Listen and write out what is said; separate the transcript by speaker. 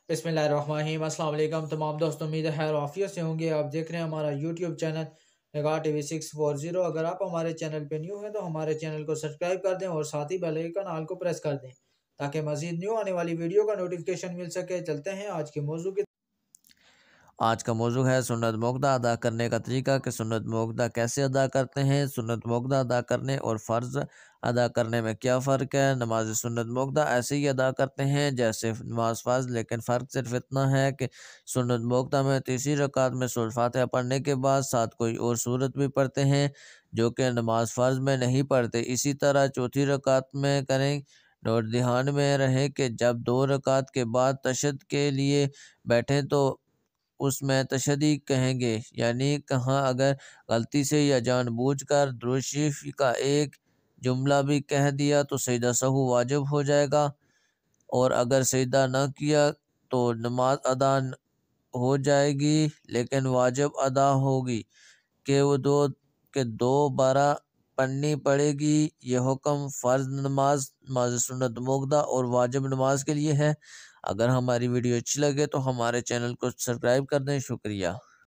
Speaker 1: बिस्मिल्लाहिर्रहमानिर्रहीम। अस्सलाम वालेकुम तमाम दोस्तों, उम्मीद है खैर आफियत से होंगे। आप देख रहे हैं हमारा यूट्यूब चैनल निगाह टीवी 640। अगर आप हमारे चैनल पे न्यू हैं तो हमारे चैनल को सब्सक्राइब कर दें और साथ ही बेल आइकन ऑल को प्रेस कर दें ताकि मजीद न्यू आने वाली वीडियो का नोटिफिकेशन मिल सके। चलते हैं आज के मौजू की।
Speaker 2: आज का मौजू है सुन्नत मोक़दा अदा करने का तरीका कि सुन्नत मोक़दा कैसे अदा करते हैं, सुन्नत मोक़दा अदा करने और फ़र्ज़ अदा करने में क्या फ़र्क है। नमाज सुन्नत मोक़दा ऐसे ही अदा करते हैं जैसे नमाज फ़र्ज़, लेकिन फ़र्क सिर्फ इतना है कि सुन्नत मोक़दा में तीसरी रकात में सूरह फ़ातिहा पढ़ने के बाद साथ कोई और सूरत भी पढ़ते हैं जो कि नमाज फ़र्ज़ में नहीं पढ़ते। इसी तरह चौथी रकात में करें। और ध्यान में रहे कि जब 2 रकात के बाद तशहद के लिए बैठें तो उसमें तशहदी कहेंगे, यानी कहाँ अगर गलती से या जानबूझकर दुरूद शरीफ का एक जुमला भी कह दिया तो सजदा सहू वाजिब हो जाएगा, और अगर सजदा न किया तो नमाज अदा हो जाएगी लेकिन वाजिब अदा होगी कि वो दोबारा पढ़नी पड़ेगी। यह हुक्म फ़र्ज़ नमाज, नमाज सुन्नत मोक़दा और वाजिब नमाज के लिए है। अगर हमारी वीडियो अच्छी लगे तो हमारे चैनल को सब्सक्राइब कर दें। शुक्रिया।